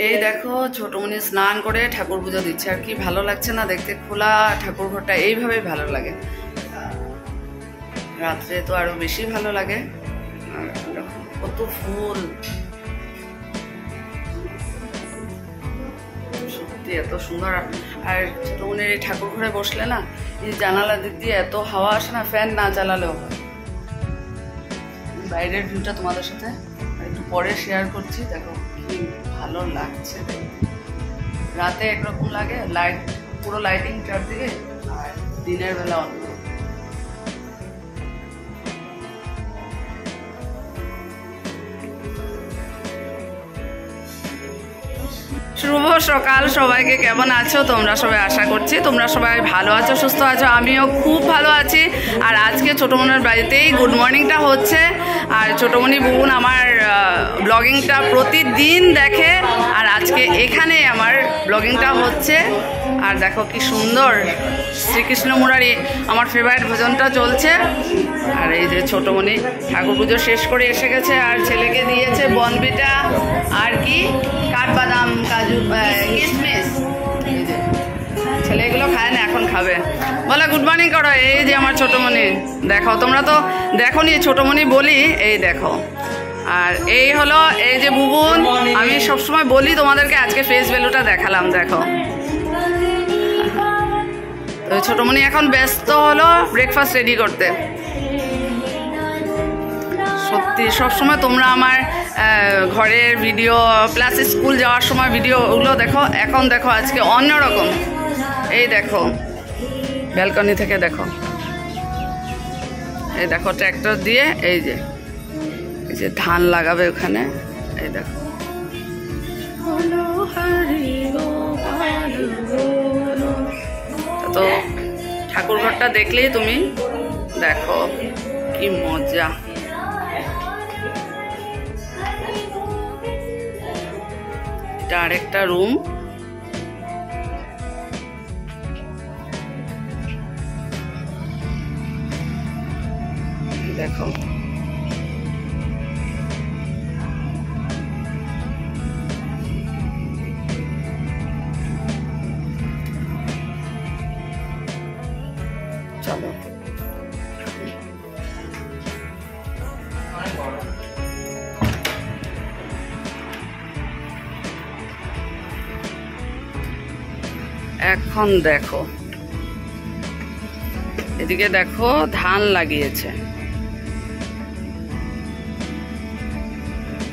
এই দেখো ছোটমণি স্নান করে ঠাকুর পুজো দিচ্ছে, আর কি ভালো লাগছে না দেখতে। খোলা ঠাকুর ঘরটা এইভাবেই ভালো লাগে, রাত্রে তো আরো বেশি ভালো লাগে। কত ফুল, সত্যি এত সুন্দর। আর ছোটমণির এই ঠাকুর ঘরে বসলে না, এই জানালা দিক দিয়ে এত হাওয়া আসে না, ফ্যান না চালালেও। বাইরের ভিউটা তোমাদের সাথে একটু পরে শেয়ার করছি। দেখো কি ভালো লাগছে, রাতে একরকম লাগে, লাইট পুরো লাইটিং চারদিকে, আর দিনের বেলা অন্য। শুভ সকাল সবাইকে, কেমন আছো তোমরা সবাই? আশা করছি তোমরা সবাই ভালো আছো, সুস্থ আছো। আমিও খুব ভালো আছি। আর আজকে ছোটোমণির বাড়িতেই গুড মর্নিংটা হচ্ছে। আর ছোটোমণি বোন আমার ব্লগিংটা প্রতিদিন দেখে, আর আজকে এখানে আমার ব্লগিংটা হচ্ছে। আর দেখো কি সুন্দর শ্রীকৃষ্ণ মুরারি, আমার ফেভারিট ভজনটা চলছে। আর এই যে ছোটোমণি ঠাকুর পুজো শেষ করে এসে গেছে, আর ছেলেকে দিয়েছে বনবিটা আর কি কাঠবাদাম, কাজু, কিশমিশ। এই যে ছেলে এগুলো খায় না, এখন খাবে। বলো গুড মর্নিং করো। এই যে আমার ছোটোমণি, দেখো তোমরা তো দেখো নি, ছোটোমণি বলি, এই দেখো। আর এই হলো এই যে বুবুন, আমি সবসময় বলি তোমাদেরকে, আজকে ফেস ভ্যালুটা দেখালাম। দেখো তো ছোটোমণি এখন ব্যস্ত হলো ব্রেকফাস্ট রেডি করতে। সত্যি সবসময় তোমরা আমার ঘরের ভিডিও প্লাস স্কুল যাওয়ার সময় ভিডিও ওগুলো দেখো, এখন দেখো আজকে অন্যরকম। এই দেখো ব্যালকনি থেকে দেখো, এই দেখো ট্র্যাক্টর দিয়ে এই যে ধান লাগাবে ওখানে। এই দেখো তো ঠাকুর ঘরটা দেখলেই তুমি দেখো কি মজা। এটা আরেকটা রুম। দেখো চলো এখন দেখো এদিকে দেখো ধান লাগিয়েছে,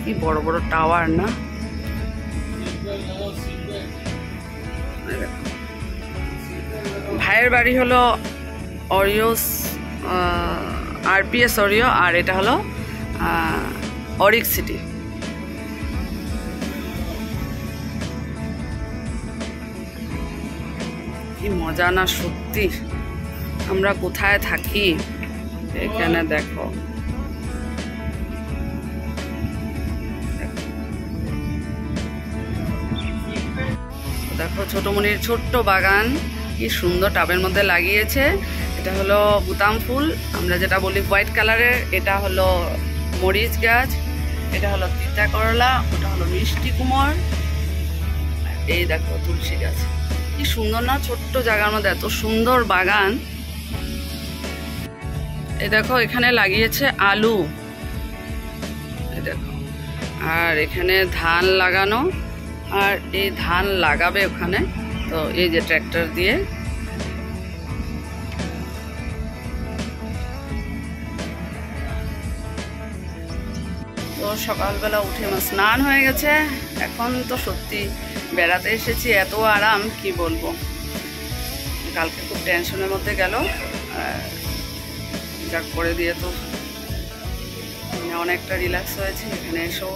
কি বড় বড় টাওয়ার না। ভাইয়ের বাড়ি হলো অরিওস, আরপিএস অরিও, আর এটা হলো অরিক সিটি। কি মজা না সত্যি, আমরা কোথায় থাকি। এখানে দেখো দেখো ছোটমণির ছোট্ট বাগান, কি সুন্দর টাবের মধ্যে লাগিয়েছে। এটা হলো বুতাম ফুল, আমরা যেটা বলি হোয়াইট কালারের। এটা হলো মরিচ গাছ, এটা হলো তিতা করলা, ওটা হলো মিষ্টি কুমড়। এই দেখো তুলসী গাছ, কি সুন্দর না, ছোট্ট জায়গার মধ্যে এত সুন্দর বাগান। এই দেখো এখানে লাগিয়েছে আলু, এই দেখো। আর এখানে ধান লাগানো, আর এই ধান লাগাবে ওখানে। তো এই যে ট্র্যাক্টর দিয়ে তো সকালবেলা উঠে আমার স্নান হয়ে গেছে। এখন তো সত্যি বেড়াতে এসেছি, এত আরাম কি বলবো। কালকে খুব টেনশনের মধ্যে গেল, যাক করে দিয়ে তো অনেকটা রিল্যাক্স হয়েছে। এখানে এসো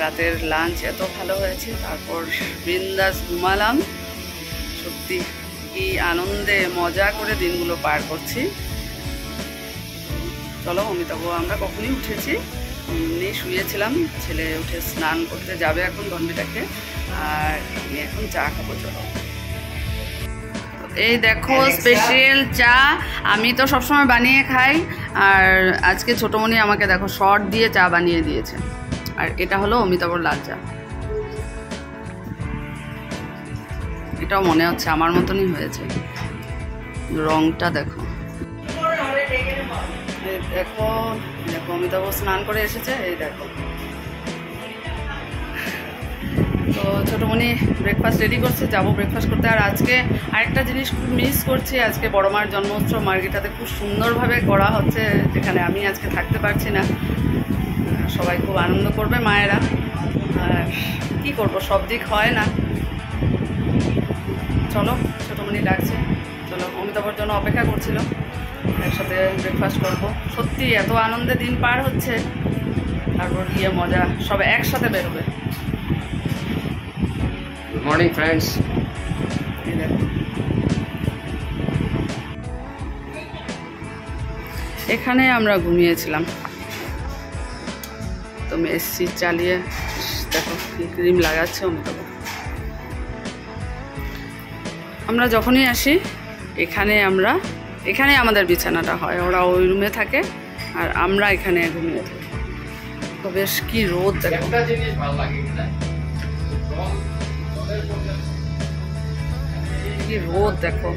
রাতের লাঞ্চ এত ভালো হয়েছে, তারপর বিন্দাস ঘুমালাম। সত্যি কি আনন্দে মজা করে দিনগুলো পার করছি। চলো অমিতাভ আমরা কখনই উঠেছি, এমনি শুয়েছিলাম, ছেলে উঠে স্নান করতে যাবে এখন বনবিটাকে, আর আমি এখন চা খাবো। চলো এই দেখো স্পেশাল চা, আমি তো সবসময় বানিয়ে খাই, আর আজকে ছোটমণি আমাকে দেখো শর্ট দিয়ে চা বানিয়ে দিয়েছে। আর এটা হলো অমিতাভর লাল চা। এটাও মনে হচ্ছে আমার মতনই হয়েছে, রংটা দেখো। দেখো দেখো অমিতাভ স্নান করে এসেছে, এই দেখো। তো ছোটমণি ব্রেকফাস্ট রেডি করছে, যাবো ব্রেকফাস্ট করতে। আর আজকে আরেকটা জিনিস খুব মিস করছি, আজকে বড় মার জন্মোৎসব মার্গেটাতে খুব সুন্দরভাবে করা হচ্ছে, যেখানে আমি আজকে থাকতে পারছি না। সবাই খুব আনন্দ করবে মায়েরা, আর কি করবো, সব দিক হয় না। চলো ছোটমণি ডাকছে, চলো। অমিতাভর জন্য অপেক্ষা করছিল, একসাথে ব্রেকফাস্ট করবো। সত্যি এত আনন্দের দিন পার হচ্ছে, তারপর গিয়ে মজা, সব একসাথে বেরোবে। Good morning friends. এখানে আমরা ঘুমিয়েছিলাম, তো এসছি চালিয়ে। দেখো কি ক্রিম লাগাচ্ছে অমিতাভ। আমরা যখনই আসি এখানে আমাদের বিছানাটা হয়, ওরা ওই রুমে থাকে আর আমরা এখানে ঘুমিয়ে থাকি। তো বেশ কি রোদ দেখো, কি রোদ দেখো।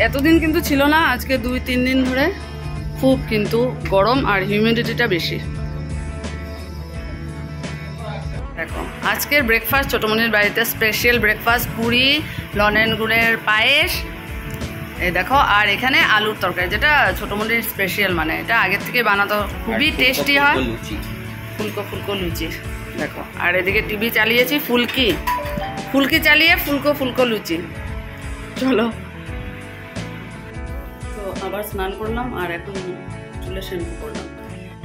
এতদিন কিন্তু ছিল না, আজকে 2-3 দিন ধরে খুব কিন্তু গরম আর হিউমিডিটিটা বেশি। দেখো আজকের ব্রেকফাস্ট ছোটমণির বাড়িতে স্পেশাল ব্রেকফাস্ট, পুরি, লনেন গুড়ের পায়েস, এই দেখো। আর এখানে আলুর তরকারি, যেটা ছোটমণির স্পেশাল, মানে এটা আগের থেকে বানাতো, খুবই টেস্টি হয়। ফুলকো ফুলকো লুচি দেখো। আর এদিকে টিভি চালিয়েছি, ফুলকি চালিয়ে ফুলকো লুচি। চলো, তো আবার স্নান করলাম আর এখন চুলে শ্যাম্পু করলাম।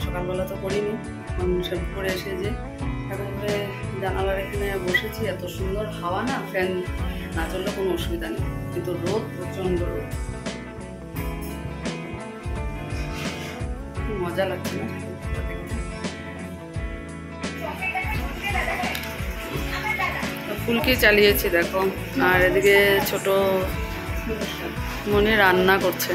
সকালবেলা তো করিনি, এখন শ্যাম্পু করে এসে যে এখন জানালার এখানে বসেছি। এত সুন্দর হাওয়া না, ফ্যান না চললে কোনো অসুবিধা নেই, কিন্তু রোদ প্রচন্ড রোদ, মজা লাগছে না। ফুলকি চালিয়েছি দেখো। আর এদিকে ছোট মনি রান্না করছে।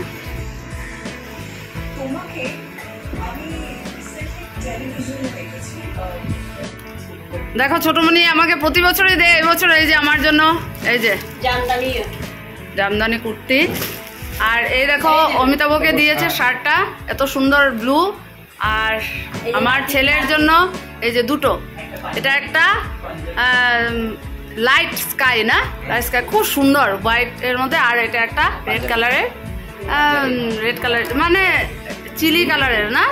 দেখো ছোটমণি আমাকে প্রতি বছরই দেয়, এবছর এই যে আমার জন্য এই যে জামদানি কুর্তি। আর এই দেখো অমিতাভকে দিয়েছে শার্টটা, এত সুন্দর ব্লু। আর আমার ছেলের জন্য এই যে দুটো, এটা একটা লাইট স্কাই, না লাইট স্কাই, খুব সুন্দর হোয়াইট এর মধ্যে। আর এটা একটা রেড কালারের মানে চিলি কালারের, না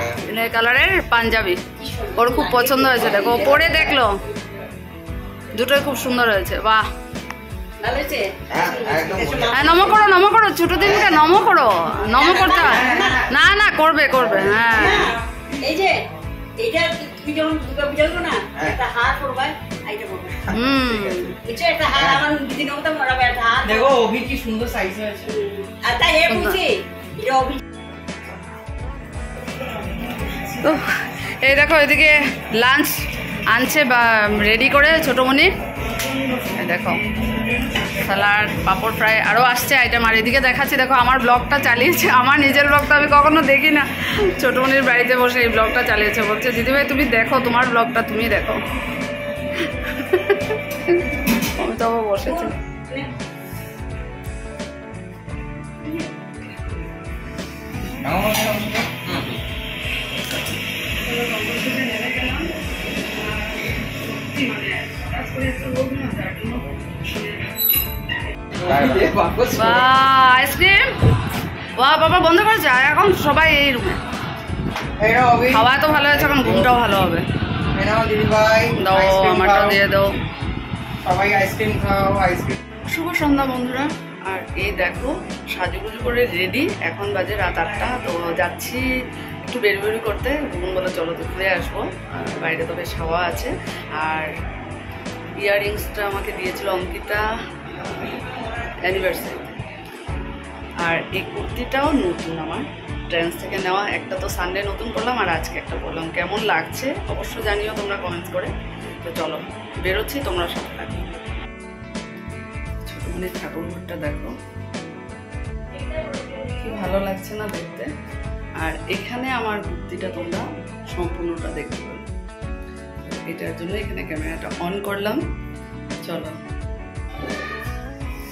কালারের পাঞ্জাবি। ওর খুব পছন্দ হয়েছে, দেখো পরে দেখলো, দুটোই খুব সুন্দর হয়েছে। বাহ, হ্যাঁ নম করো ছোট দিনকে নম করতে হয়। না করবে হ্যাঁ। তো এই দেখো এদিকে লাঞ্চ আনছে বা রেডি করে ছোটমণি, দেখো স্যালাড, পাঁপড় ফ্রাই, আরও আসছে আইটেম। আর এদিকে দেখাচ্ছি দেখো আমার ব্লগটা চালিয়েছে, আমার নিজের ব্লগটা আমি কখনো দেখি না, ছোটমণির বাড়িতে বসে এই ব্লগটা চালিয়েছে। বলছে দিদিভাই তুমি দেখো, তোমার ব্লগটা তুমি দেখো। আমি তো বসেছি। আইসক্রিম, বাবা বন্ধ করেছে। আর এখন সবাই এই রুমে, খাওয়া তো ভালো হয়েছে, এখন ঘুমটাও ভালো হবে। দাও আমারটা দিয়ে দাও, সবাই আইসক্রিম খাও। শুভ সন্ধ্যা বন্ধুরা। আর এই দেখো সাজুগুজু করে রেডি, এখন বাজে রাত 8টা। তো যাচ্ছি একটু বেরি করতে, ঘুম বলে চলো ঘুরে আসবো। বাইরে তো বেশ হাওয়া আছে। আর ইয়াররিংসটা আমাকে দিয়েছিল অঙ্কিতা অ্যানিভার্সারি। আর এই কুর্তিটাও নতুন, আমার ট্রেন্ডস থেকে নেওয়া। একটা তো সানডে নতুন করলাম, আর আজকে একটা করলাম। কেমন লাগছে অবশ্য জানিও তোমরা কমেন্টস করে। তো চলো বেরোচ্ছি, তোমরা সাথে থাকো। ছোটমণির ঠাকুরঘরটা দেখো কি ভালো লাগছে না দেখতে। আর এখানে আমার কুর্তিটা তোমরা সম্পূর্ণটা দেখতে পাবে। এটার জন্য এখানে ক্যামেরাটা অন করলাম। চলো,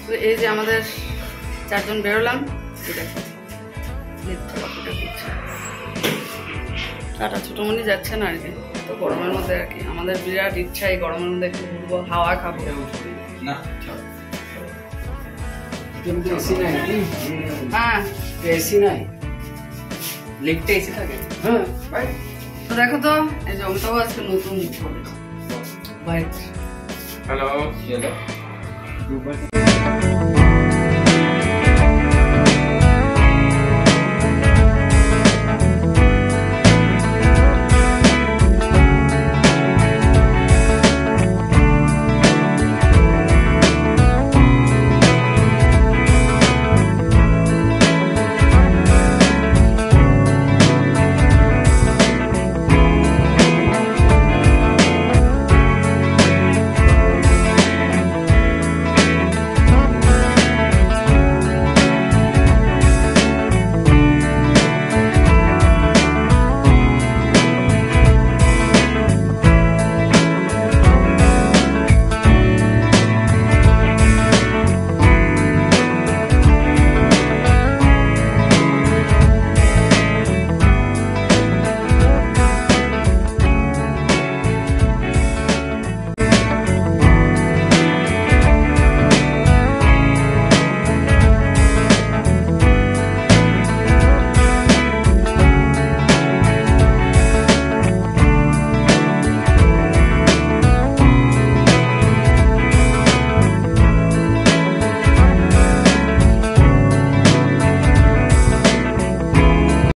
তো এই যে আমাদের 4 জন বেরোলাম। টাটা, ছোটমণি যাচ্ছে না আর কি, তো গরমের মধ্যে আর কি আমাদের বিরাট ইচ্ছা এই গরমের মধ্যে একটু ঘুরবো, হাওয়া খাবো। হ্যাঁ, এসি নাই, লিফটে এসি থাকে। হ্যাঁ, তো দেখো তো এই যে অমিতাভ আজকে নতুন বাইক। হ্যালো।